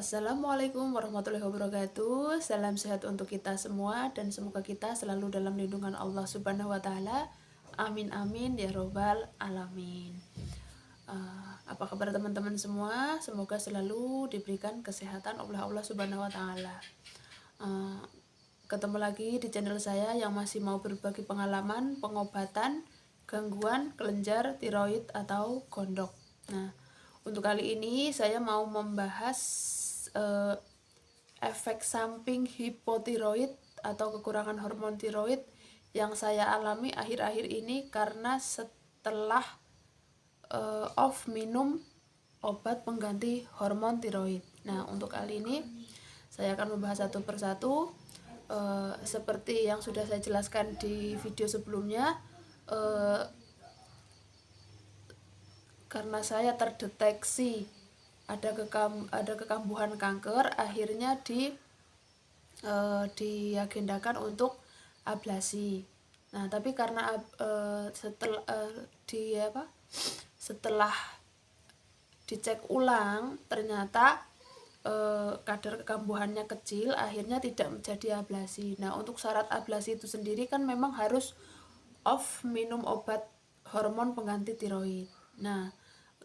Assalamualaikum warahmatullahi wabarakatuh. Salam sehat untuk kita semua dan semoga kita selalu dalam lindungan Allah Subhanahu wa taala. Amin amin ya robbal alamin. Apa kabar teman-teman semua? Semoga selalu diberikan kesehatan oleh Allah Subhanahu wa taala. Ketemu lagi di channel saya yang masih mau berbagi pengalaman pengobatan gangguan kelenjar tiroid atau gondok. Nah, untuk kali ini saya mau membahas efek samping hipotiroid atau kekurangan hormon tiroid yang saya alami akhir-akhir ini karena setelah off minum obat pengganti hormon tiroid. Nah, untuk kali ini saya akan membahas satu persatu seperti yang sudah saya jelaskan di video sebelumnya. Karena saya terdeteksi ada kekambuhan kanker, akhirnya diagendakan untuk ablasi. Nah, tapi karena setelah dicek ulang ternyata kadar kekambuhannya kecil, akhirnya tidak menjadi ablasi. Nah, untuk syarat ablasi itu sendiri kan memang harus off minum obat hormon pengganti tiroid. Nah,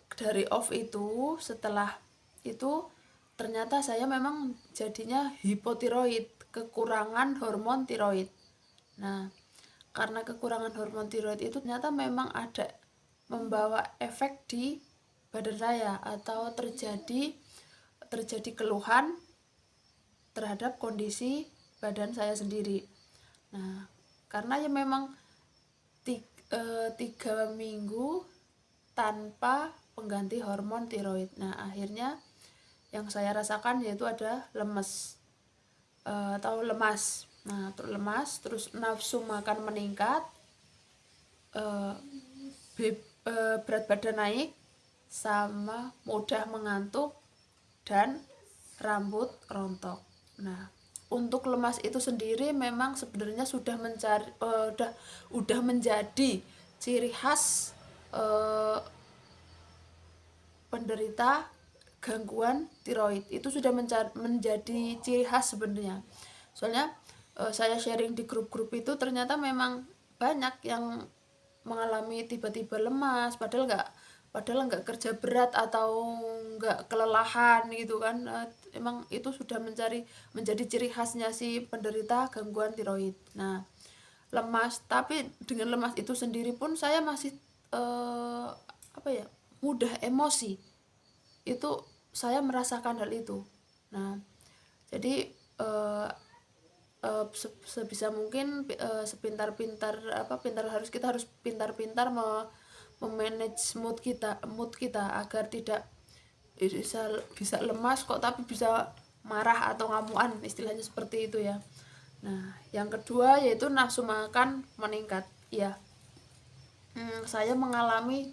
dari off itu, setelah itu ternyata saya memang jadinya hipotiroid, kekurangan hormon tiroid. Nah, karena kekurangan hormon tiroid itu ternyata memang ada membawa efek di badan saya atau terjadi keluhan terhadap kondisi badan saya sendiri. Nah, karena ya memang 3 minggu tanpa pengganti hormon tiroid. Nah, akhirnya yang saya rasakan yaitu ada lemes atau lemas. Nah, lemas, terus nafsu makan meningkat, berat badan naik, sama mudah mengantuk dan rambut rontok. Nah, untuk lemas itu sendiri memang sebenarnya sudah menjadi ciri khas penderita gangguan tiroid. Itu sudah menjadi ciri khas sebenarnya. Soalnya saya sharing di grup-grup itu ternyata memang banyak yang mengalami tiba-tiba lemas padahal nggak kerja berat atau nggak kelelahan gitu kan. Emang itu sudah menjadi ciri khasnya si penderita gangguan tiroid. Nah, lemas, tapi dengan lemas itu sendiri pun saya masih mudah emosi. Itu saya merasakan hal itu. Nah, jadi sebisa mungkin kita harus pintar-pintar memanage mood kita agar tidak bisa lemas kok tapi bisa marah atau ngamuan, istilahnya seperti itu ya. Nah, yang kedua yaitu nafsu makan meningkat. Ya, saya mengalami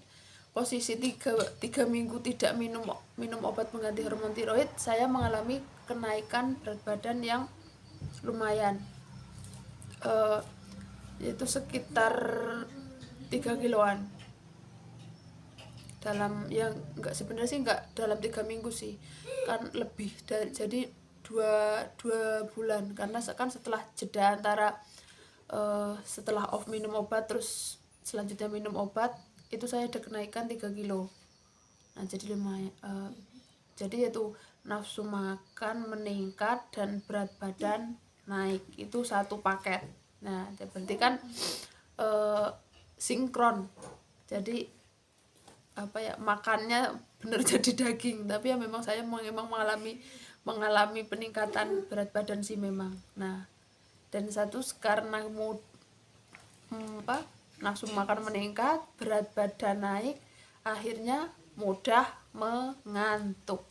posisi 3 minggu tidak minum obat pengganti hormon tiroid. Saya mengalami kenaikan berat badan yang lumayan, yaitu sekitar 3 kiloan dalam yang sebenarnya sih enggak dalam 3 minggu sih, kan lebih jadi 2 bulan, karena kan setelah jeda antara setelah off minum obat terus selanjutnya minum obat itu saya ada kenaikan 3 kilo. Nah, jadi lumayan, jadi yaitu nafsu makan meningkat dan berat badan naik, itu satu paket. Nah, berarti kan sinkron, jadi makannya bener jadi daging, tapi ya memang saya memang mengalami peningkatan berat badan sih memang. Nah, dan satu karena nafsu makan meningkat, berat badan naik, akhirnya mudah mengantuk.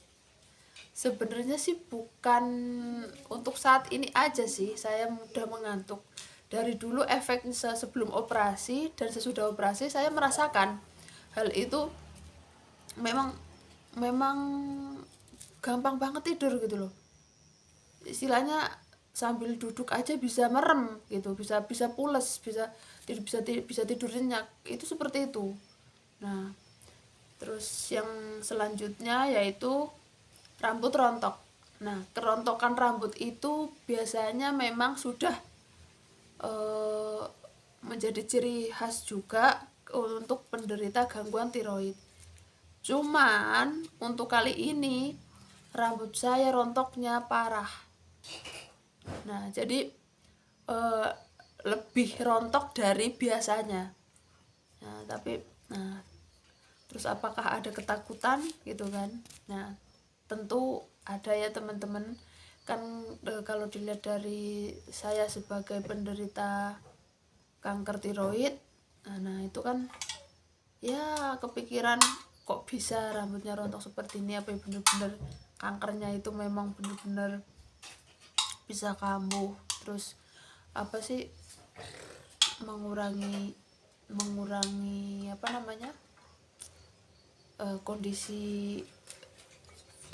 Sebenarnya sih bukan untuk saat ini aja sih saya mudah mengantuk. Dari dulu efeknya sebelum operasi dan sesudah operasi saya merasakan hal itu. Memang gampang banget tidur gitu loh. Istilahnya sambil duduk aja bisa merem gitu, bisa pules, bisa tidur nyenyak, itu seperti itu. Nah, terus yang selanjutnya yaitu rambut rontok. Nah, kerontokan rambut itu biasanya memang sudah menjadi ciri khas juga untuk penderita gangguan tiroid. Cuman untuk kali ini rambut saya rontoknya parah. Nah, jadi lebih rontok dari biasanya. Nah, terus apakah ada ketakutan gitu kan? Nah, tentu ada ya teman-teman. Kan kalau dilihat dari saya sebagai penderita kanker tiroid, nah itu kan ya kepikiran, kok bisa rambutnya rontok seperti ini, apa bener-bener kankernya itu memang bener-bener bisa kambuh, terus apa sih, mengurangi apa namanya, kondisi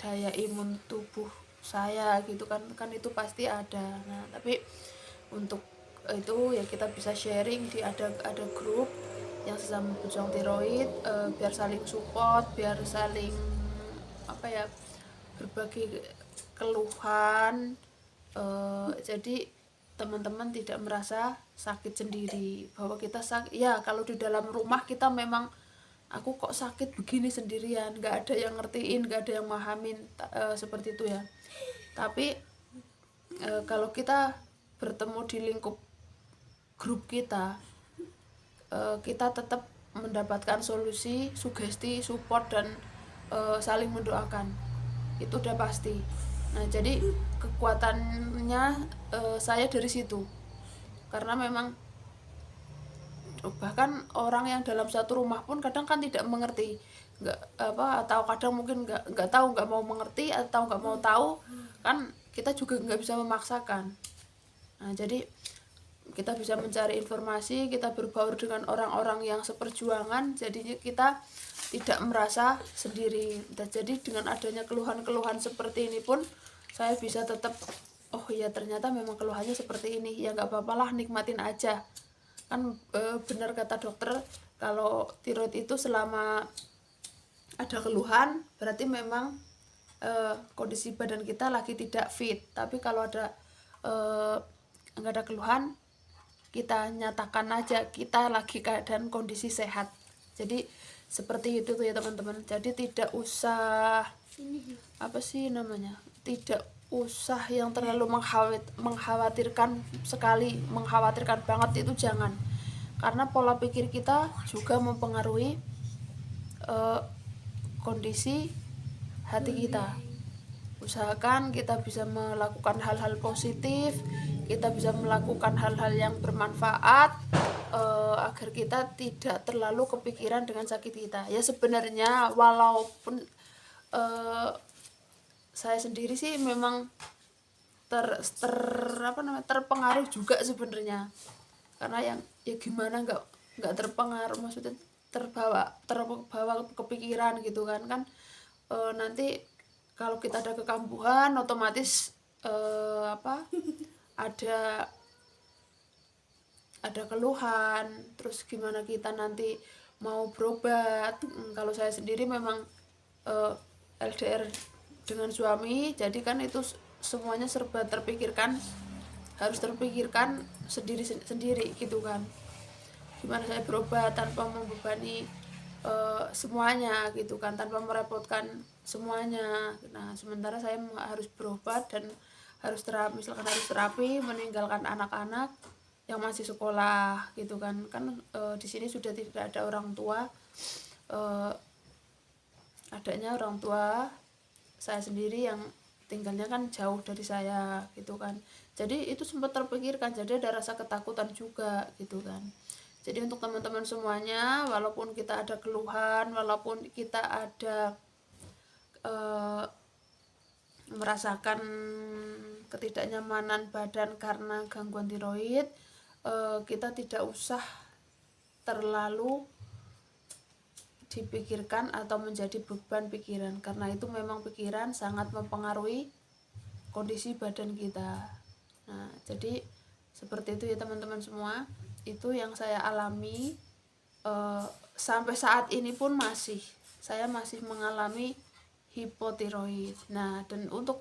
daya imun tubuh saya gitu kan itu pasti ada. Nah, tapi untuk itu ya kita bisa sharing di ada grup yang sesama pejuang tiroid, biar saling support, biar saling apa ya, berbagi keluhan, jadi teman-teman tidak merasa sakit sendiri, bahwa kita sakit ya. Kalau di dalam rumah kita memang, aku kok sakit begini sendirian, nggak ada yang ngertiin, nggak ada yang mahamin, seperti itu ya. Tapi kalau kita bertemu di lingkup grup kita, kita tetap mendapatkan solusi, sugesti, support, dan saling mendoakan. Itu udah pasti. Nah, jadi kekuatannya saya dari situ, karena memang bahkan orang yang dalam satu rumah pun kadang kan tidak mengerti, nggak apa, atau kadang mungkin nggak tahu, nggak mau mengerti, atau nggak mau tahu, kan kita juga nggak bisa memaksakan. Nah, jadi kita bisa mencari informasi, kita berbaur dengan orang-orang yang seperjuangan, jadinya kita tidak merasa sendiri. Dan jadi dengan adanya keluhan-keluhan seperti ini pun saya bisa tetap, oh ya ternyata memang keluhannya seperti ini, ya nggak apa-apa lah, nikmatin aja. Kan benar kata dokter, kalau tiroid itu selama ada keluhan berarti memang kondisi badan kita lagi tidak fit. Tapi kalau ada nggak ada keluhan, kita nyatakan aja kita lagi keadaan kondisi sehat. Jadi seperti itu tuh ya teman-teman. Jadi tidak usah apa sih namanya, tidak usah yang terlalu mengkhawatirkan sekali, mengkhawatirkan banget itu jangan, karena pola pikir kita juga mempengaruhi kondisi hati kita. Usahakan kita bisa melakukan hal-hal positif, kita bisa melakukan hal-hal yang bermanfaat, agar kita tidak terlalu kepikiran dengan sakit kita. Ya sebenarnya walaupun saya sendiri sih memang terpengaruh juga sebenarnya, karena yang ya gimana nggak terpengaruh, maksudnya terbawa kepikiran gitu kan nanti kalau kita ada kekambuhan otomatis ada keluhan, terus gimana kita nanti mau berobat. Kalau saya sendiri memang LDR dengan suami, jadi kan itu semuanya serba harus terpikirkan sendiri gitu kan, gimana saya berobat tanpa membebani semuanya gitu kan, tanpa merepotkan semuanya. Nah, sementara saya harus berobat dan harus terapi, meninggalkan anak-anak yang masih sekolah gitu kan di sini sudah tidak ada orang tua, adanya orang tua saya sendiri yang tinggalnya kan jauh dari saya gitu kan. Jadi itu sempat terpikirkan, jadi ada rasa ketakutan juga gitu kan. Jadi untuk teman-teman semuanya, walaupun kita ada keluhan, walaupun kita ada merasakan ketidaknyamanan badan karena gangguan tiroid, kita tidak usah terlalu dipikirkan atau menjadi beban pikiran, karena itu memang pikiran sangat mempengaruhi kondisi badan kita. Nah, jadi seperti itu ya teman-teman semua, itu yang saya alami sampai saat ini pun saya masih mengalami hipotiroid. Nah, dan untuk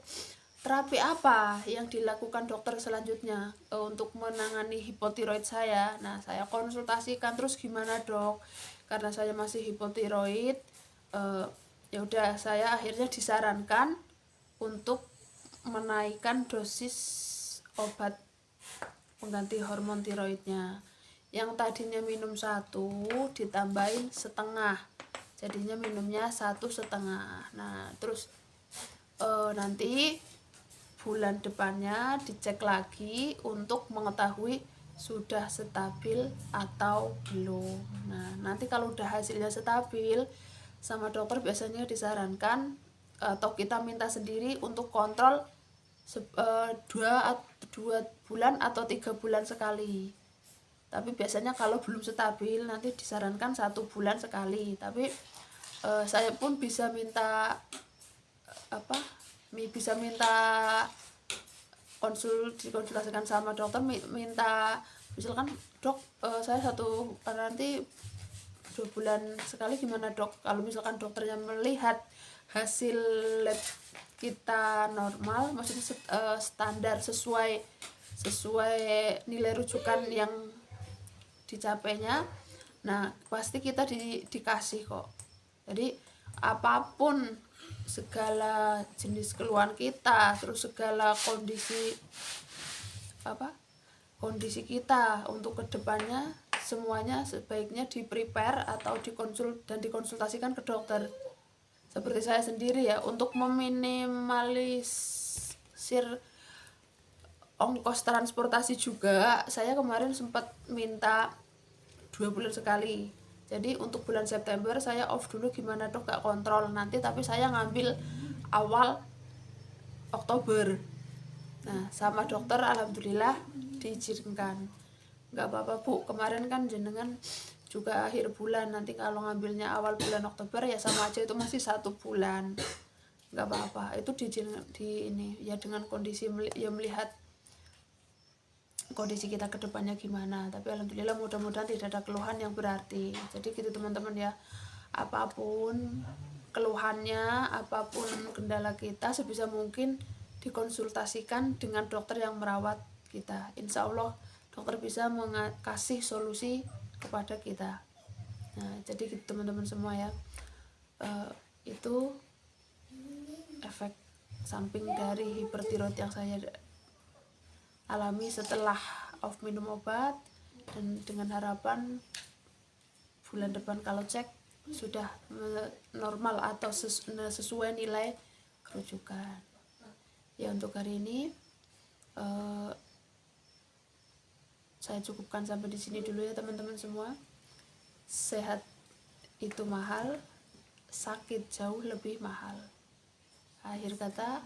terapi apa yang dilakukan dokter selanjutnya untuk menangani hipotiroid saya. Nah, saya konsultasikan, terus gimana dok, karena saya masih hipotiroid. Ya udah, saya akhirnya disarankan untuk menaikkan dosis obat pengganti hormon tiroidnya. Yang tadinya minum 1 ditambahin setengah, jadinya minumnya 1,5. Nah, terus nanti bulan depannya dicek lagi untuk mengetahui sudah stabil atau belum. Nah, nanti kalau udah hasilnya stabil, sama dokter biasanya disarankan atau kita minta sendiri untuk kontrol 2 bulan atau 3 bulan sekali. Tapi biasanya kalau belum stabil nanti disarankan 1 bulan sekali. Tapi saya pun bisa minta dikonsultasikan sama dokter, minta misalkan dok, saya nanti 2 bulan sekali gimana dok. Kalau misalkan dokternya melihat hasil lab kita normal, maksudnya standar sesuai nilai rujukan yang dicapainya, nah pasti kita dikasih kok. Jadi apapun segala jenis keluhan kita, terus segala kondisi kita untuk kedepannya, semuanya sebaiknya di-prepare atau dikonsultasikan ke dokter. Seperti saya sendiri ya, untuk meminimalisir ongkos transportasi juga, saya kemarin sempat minta 2 bulan sekali. Jadi untuk bulan September saya off dulu, gimana dok, gak kontrol nanti, tapi saya ngambil awal Oktober. Nah, sama dokter alhamdulillah diizinkan. Gak apa-apa bu, kemarin kan jenengan juga akhir bulan, nanti kalau ngambilnya awal bulan Oktober ya sama aja, itu masih 1 bulan, gak apa-apa. Itu di ini ya, dengan kondisi ya, melihat kondisi kita ke depannya gimana. Tapi alhamdulillah mudah-mudahan tidak ada keluhan yang berarti. Jadi gitu teman-teman ya, apapun keluhannya, apapun kendala kita, sebisa mungkin dikonsultasikan dengan dokter yang merawat kita. Insya Allah dokter bisa kasih solusi kepada kita. Nah, jadi gitu teman-teman semua ya, itu efek samping dari hipertiroid yang saya alami setelah off minum obat, dan dengan harapan bulan depan kalau cek sudah normal atau sesuai nilai kerujukan. Ya, untuk hari ini saya cukupkan sampai di sini dulu ya teman-teman semua. Sehat itu mahal, sakit jauh lebih mahal. Akhir kata,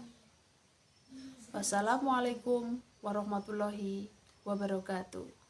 wassalamualaikum warahmatullahi wabarakatuh.